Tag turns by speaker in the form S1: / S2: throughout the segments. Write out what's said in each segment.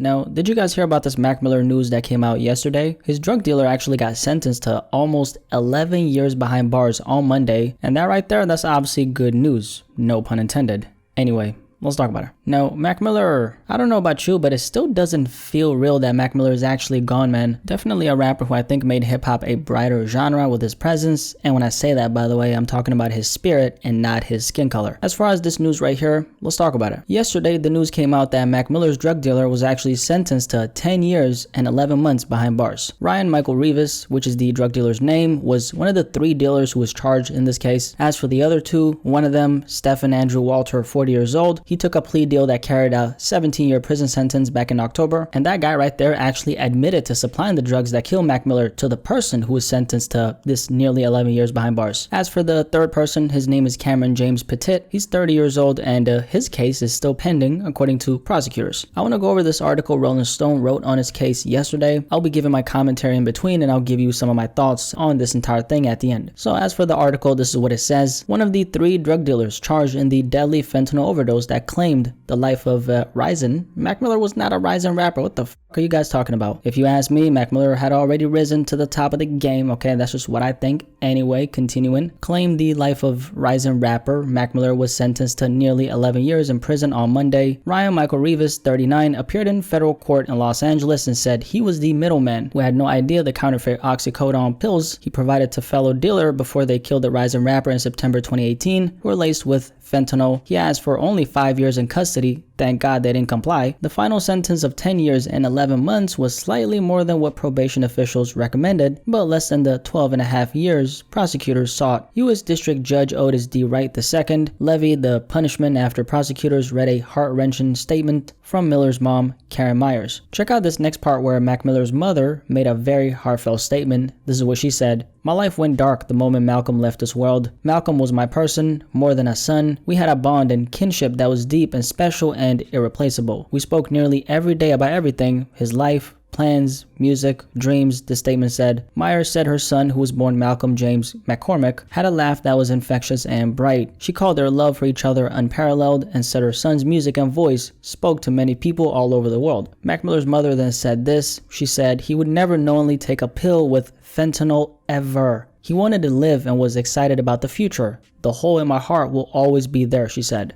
S1: Now, did you guys hear about this Mac Miller news that came out yesterday? His drug dealer actually got sentenced to almost 11 years behind bars on Monday, and that right there, that's obviously good news. No pun intended. Anyway, let's talk about it. Now, Mac Miller, I don't know about you, but it still doesn't feel real that Mac Miller is actually gone, man. Definitely a rapper who I think made hip-hop a brighter genre with his presence. And when I say that, by the way, I'm talking about his spirit and not his skin color. As far as this news right here, let's talk about it. Yesterday, the news came out that Mac Miller's drug dealer was actually sentenced to 10 years and 11 months behind bars. Ryan Michael Rivas, which is the drug dealer's name, was one of the 3 dealers who was charged in this case. As for the other 2, one of them, Stephen Andrew Walter, 40 years old, he took a plea deal that carried a 17-year prison sentence back in October, and that guy right there actually admitted to supplying the drugs that killed Mac Miller to the person who was sentenced to this nearly 11 years behind bars. As for the third person, his name is Cameron James Petit. He's 30 years old, and his case is still pending according to prosecutors. I want to go over this article Rolling Stone wrote on his case yesterday. I'll be giving my commentary in between, and I'll give you some of my thoughts on this entire thing at the end. So as for the article, this is what it says. One of the 3 drug dealers charged in the deadly fentanyl overdose that claimed the life of Ryzen. Mac Miller was not a Ryzen rapper. What the f are you guys talking about? If you ask me, Mac Miller had already risen to the top of the game. Okay, that's just what I think. Anyway, continuing. Claimed the life of Ryzen rapper. Mac Miller was sentenced to nearly 11 years in prison on Monday. Ryan Michael Rivas, 39, appeared in federal court in Los Angeles and said he was the middleman who had no idea the counterfeit oxycodone pills he provided to fellow dealer before they killed the Ryzen rapper in September 2018 were laced with fentanyl. He asked for only 5 years in custody. Thank God they didn't comply. The final sentence of 10 years and 11 months was slightly more than what probation officials recommended, but less than the 12.5 years prosecutors sought. U.S. District Judge Otis D. Wright II levied the punishment after prosecutors read a heart-wrenching statement from Miller's mom, Karen Myers. Check out this next part where Mac Miller's mother made a very heartfelt statement. This is what she said. "My life went dark the moment Malcolm left this world. Malcolm was my person, more than a son. We had a bond and kinship that was deep and special and irreplaceable. We spoke nearly every day about everything, his life, plans, music, dreams," the statement said. Myers said her son, who was born Malcolm James McCormick, had a laugh that was infectious and bright. She called their love for each other unparalleled and said her son's music and voice spoke to many people all over the world. Mac Miller's mother then said this. She said, "He would never knowingly take a pill with fentanyl ever. He wanted to live and was excited about the future. The hole in my heart will always be there," she said.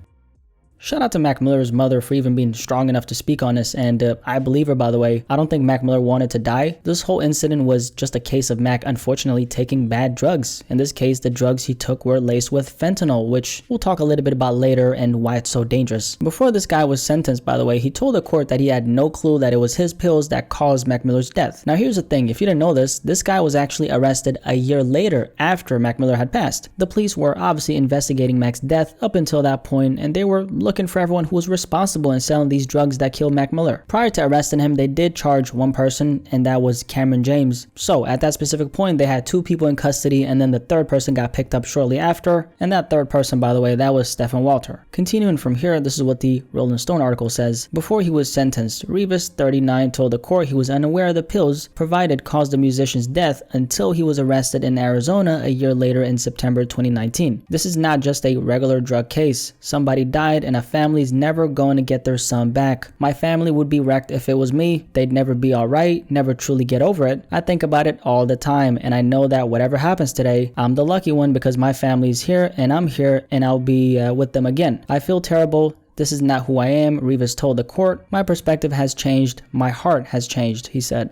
S1: Shout out to Mac Miller's mother for even being strong enough to speak on this, and I believe her, by the way. I don't think Mac Miller wanted to die. This whole incident was just a case of Mac unfortunately taking bad drugs. In this case, the drugs he took were laced with fentanyl, which we'll talk a little bit about later and why it's so dangerous. Before this guy was sentenced, by the way, he told the court that he had no clue that it was his pills that caused Mac Miller's death. Now here's the thing, if you didn't know this guy was actually arrested a year later after Mac Miller had passed. The police were obviously investigating Mac's death up until that point, and they were looking for everyone who was responsible in selling these drugs that killed Mac Miller. Prior to arresting him, they did charge one person, and that was Cameron James. So at that specific point, they had 2 people in custody, and then the third person got picked up shortly after, and that third person, by the way, that was Stephen Walter. Continuing from here, this is what the Rolling Stone article says. Before he was sentenced, Rivas, 39, told the court he was unaware the pills provided caused the musician's death until he was arrested in Arizona a year later in September 2019. This is not just a regular drug case. Somebody died and a family's never going to get their son back. My family would be wrecked if it was me. They'd never be alright, never truly get over it. I think about it all the time, and I know that whatever happens today, I'm the lucky one because my family's here and I'm here and I'll be with them again. I feel terrible. This is not who I am, Rivas told the court. My perspective has changed. My heart has changed, he said.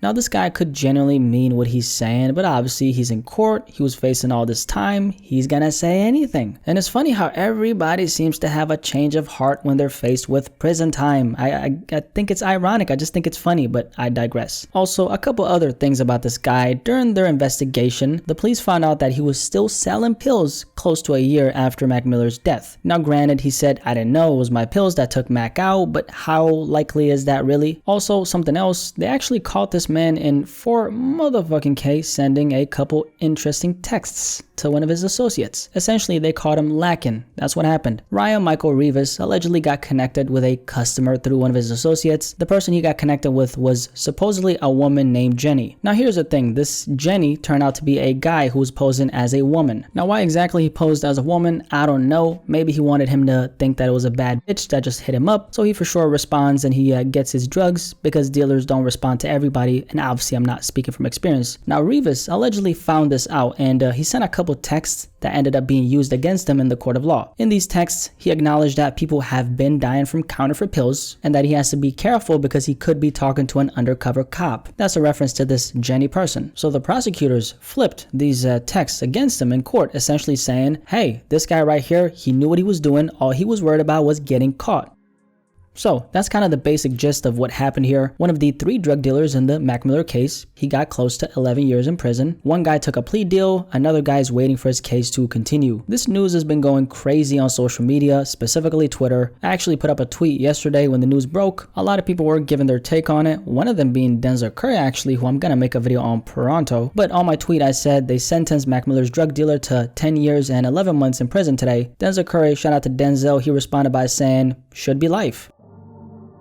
S1: Now this guy could genuinely mean what he's saying, but obviously he's in court, he was facing all this time, he's gonna say anything. And it's funny how everybody seems to have a change of heart when they're faced with prison time. I think it's ironic, I just think it's funny, but I digress. Also, a couple other things about this guy. During their investigation, the police found out that he was still selling pills close to a year after Mac Miller's death. Now granted, he said, "I didn't know it was my pills that took Mac out," but how likely is that really? Also, something else, they actually caught this this man in 4 motherfucking K sending a couple interesting texts to one of his associates. Essentially, they caught him lacking. That's what happened. Ryan Michael Rivas allegedly got connected with a customer through one of his associates. The person he got connected with was supposedly a woman named Jenny. Now here's the thing, this Jenny turned out to be a guy who was posing as a woman. Now why exactly he posed as a woman, I don't know. Maybe he wanted him to think that it was a bad bitch that just hit him up, so he for sure responds and he gets his drugs, because dealers don't respond to everybody, and obviously I'm not speaking from experience. Now Rivas allegedly found this out, and he sent a couple texts that ended up being used against him in the court of law. In these texts, he acknowledged that people have been dying from counterfeit pills and that he has to be careful because he could be talking to an undercover cop. That's a reference to this Jenny person. So the prosecutors flipped these texts against him in court, essentially saying, hey, this guy right here, he knew what he was doing. All he was worried about was getting caught. So that's kind of the basic gist of what happened here. One of the 3 drug dealers in the Mac Miller case, he got close to 11 years in prison. One guy took a plea deal, another guy is waiting for his case to continue. This news has been going crazy on social media, specifically Twitter. I actually put up a tweet yesterday when the news broke. A lot of people were giving their take on it, one of them being Denzel Curry actually, who I'm gonna make a video on pronto. But on my tweet I said they sentenced Mac Miller's drug dealer to 10 years and 11 months in prison today. Denzel Curry, shout out to Denzel, he responded by saying, should be life.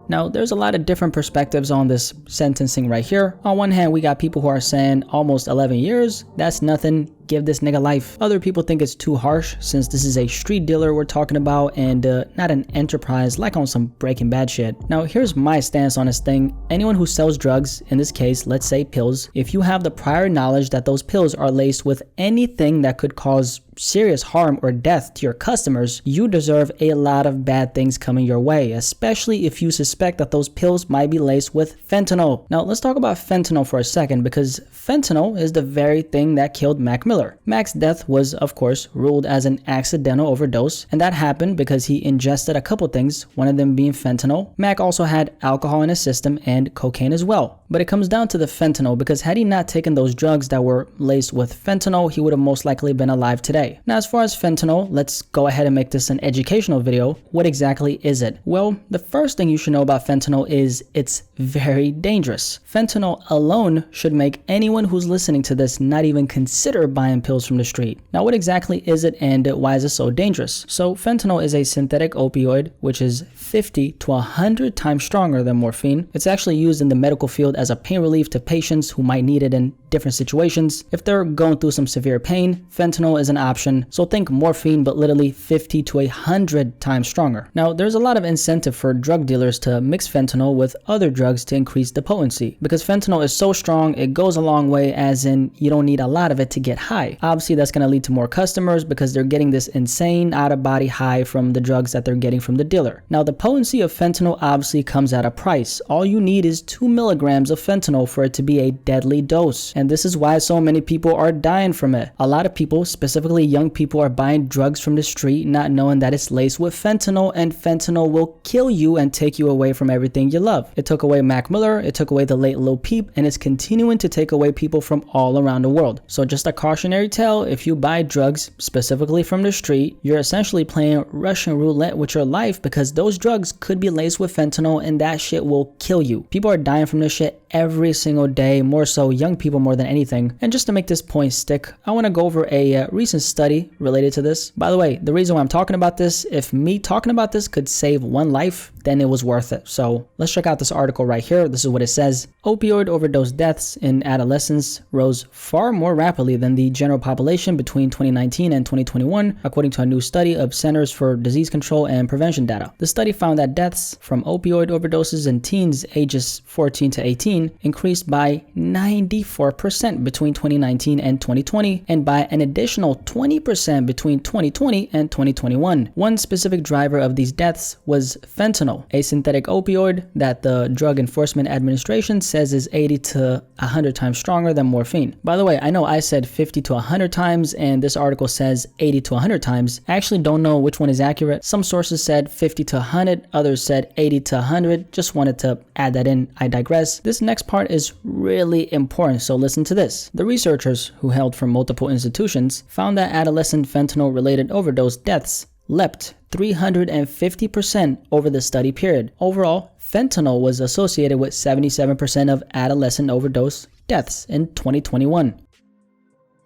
S1: Now, there's a lot of different perspectives on this sentencing right here. On one hand, we got people who are saying almost 11 years, that's nothing, give this nigga life. Other people think it's too harsh since this is a street dealer we're talking about and not an enterprise like on some Breaking Bad shit. Now, here's my stance on this thing. Anyone who sells drugs, in this case, let's say pills, if you have the prior knowledge that those pills are laced with anything that could cause serious harm or death to your customers, you deserve a lot of bad things coming your way, especially if you suspect that those pills might be laced with fentanyl. Now, let's talk about fentanyl for a second, because fentanyl is the very thing that killed Mac Miller. Mac's death was, of course, ruled as an accidental overdose, and that happened because he ingested a couple things, one of them being fentanyl. Mac also had alcohol in his system and cocaine as well. But it comes down to the fentanyl, because had he not taken those drugs that were laced with fentanyl, he would have most likely been alive today. Now, as far as fentanyl, let's go ahead and make this an educational video. What exactly is it? Well, the first thing you should know about fentanyl is it's very dangerous. Fentanyl alone should make anyone who's listening to this not even consider buying pills from the street. Now, what exactly is it and why is it so dangerous? So, fentanyl is a synthetic opioid, which is 50 to 100 times stronger than morphine. It's actually used in the medical field as a pain relief to patients who might need it in different situations. If they're going through some severe pain, fentanyl is an option. So think morphine, but literally 50 to 100 times stronger. Now, there's a lot of incentive for drug dealers to mix fentanyl with other drugs to increase the potency, because fentanyl is so strong, it goes a long way, as in you don't need a lot of it to get high. Obviously, that's going to lead to more customers because they're getting this insane out-of-body high from the drugs that they're getting from the dealer. Now, the potency of fentanyl obviously comes at a price. All you need is 2 milligrams of fentanyl for it to be a deadly dose. And this is why so many people are dying from it. A lot of people, specifically young people, are buying drugs from the street not knowing that it's laced with fentanyl, and fentanyl will kill you and take you away from everything you love. It took away Mac Miller, it took away the late Lil Peep, and it's continuing to take away people from all around the world. So just a cautionary tale, if you buy drugs specifically from the street, you're essentially playing Russian roulette with your life, because those drugs could be laced with fentanyl and that shit will kill you. People are dying from this shit every single day, more so young people more than anything. And just to make this point stick, I want to go over a recent study related to this. By the way, the reason why I'm talking about this, if me talking about this could save one life, then it was worth it. So let's check out this article right here. This is what it says. Opioid overdose deaths in adolescents rose far more rapidly than the general population between 2019 and 2021, according to a new study of Centers for Disease Control and Prevention data. The study found that deaths from opioid overdoses in teens ages 14 to 18 increased by 94% between 2019 and 2020, and by an additional 20% between 2020 and 2021. One specific driver of these deaths was fentanyl, a synthetic opioid that the Drug Enforcement Administration says is 80 to 100 times stronger than morphine. By the way, I know I said 50 to 100 times, and this article says 80 to 100 times. I actually don't know which one is accurate. Some sources said 50 to 100, others said 80 to 100. Just wanted to add that in. I digress. This next part is really important, so listen to this. The researchers, who hailed from multiple institutions, found that adolescent fentanyl-related overdose deaths leapt 350% over the study period. Overall, fentanyl was associated with 77% of adolescent overdose deaths in 2021.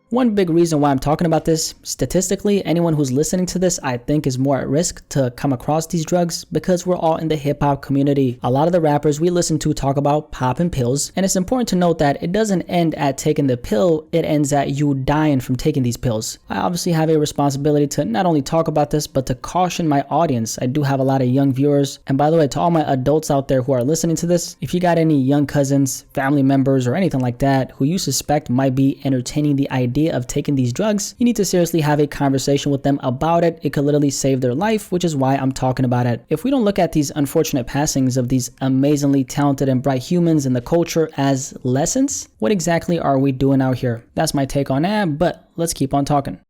S1: One big reason why I'm talking about this, statistically, anyone who's listening to this I think is more at risk to come across these drugs because we're all in the hip hop community. A lot of the rappers we listen to talk about popping pills, and it's important to note that it doesn't end at taking the pill, it ends at you dying from taking these pills. I obviously have a responsibility to not only talk about this, but to caution my audience. I do have a lot of young viewers, and by the way, to all my adults out there who are listening to this, if you got any young cousins, family members, or anything like that who you suspect might be entertaining the idea of taking these drugs, you need to seriously have a conversation with them about it. It could literally save their life, which is why I'm talking about it. If we don't look at these unfortunate passings of these amazingly talented and bright humans in the culture as lessons, what exactly are we doing out here? That's my take on that, but let's keep on talking.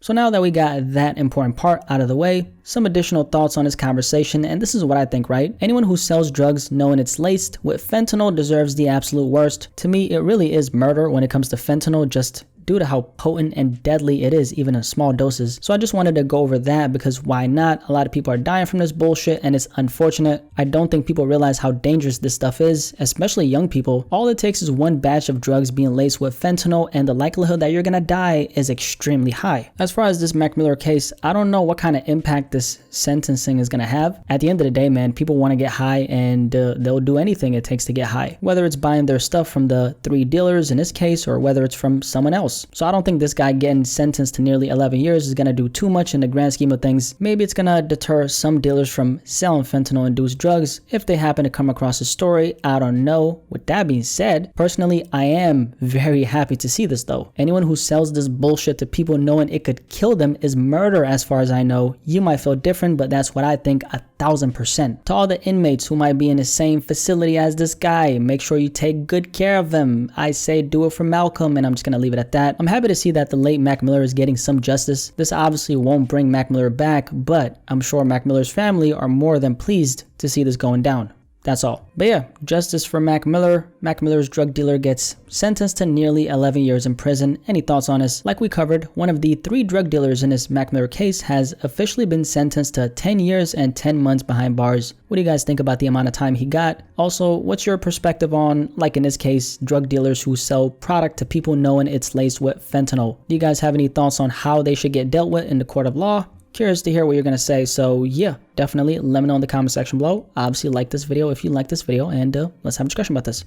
S1: So now that we got that important part out of the way, some additional thoughts on this conversation, and this is what I think, right? Anyone who sells drugs knowing it's laced with fentanyl deserves the absolute worst. To me, it really is murder when it comes to fentanyl, just due to how potent and deadly it is, even in small doses. So I just wanted to go over that because why not? A lot of people are dying from this bullshit and it's unfortunate. I don't think people realize how dangerous this stuff is, especially young people. All it takes is one batch of drugs being laced with fentanyl and the likelihood that you're gonna die is extremely high. As far as this Mac Miller case, I don't know what kind of impact this sentencing is gonna have. At the end of the day, man, people want to get high and they'll do anything it takes to get high. Whether it's buying their stuff from the 3 dealers in this case or whether it's from someone else. So I don't think this guy getting sentenced to nearly 11 years is going to do too much in the grand scheme of things. Maybe it's going to deter some dealers from selling fentanyl-induced drugs if they happen to come across a story. I don't know. With that being said, personally, I am very happy to see this though. Anyone who sells this bullshit to people knowing it could kill them is murder as far as I know. You might feel different, but that's what I think 1000%. To all the inmates who might be in the same facility as this guy, make sure you take good care of them. I say do it for Malcolm, and I'm just going to leave it at that. I'm happy to see that the late Mac Miller is getting some justice. This obviously won't bring Mac Miller back, but I'm sure Mac Miller's family are more than pleased to see this going down. That's all. But yeah, justice for Mac Miller. Mac Miller's drug dealer gets sentenced to nearly 11 years in prison. Any thoughts on this? Like we covered, one of the 3 drug dealers in this Mac Miller case has officially been sentenced to 10 years and 10 months behind bars. What do you guys think about the amount of time he got? Also, what's your perspective on, like in this case, drug dealers who sell product to people knowing it's laced with fentanyl? Do you guys have any thoughts on how they should get dealt with in the court of law? Curious to hear what you're going to say, so yeah, definitely let me know in the comment section below. Obviously like this video if you like this video, and let's have a discussion about this.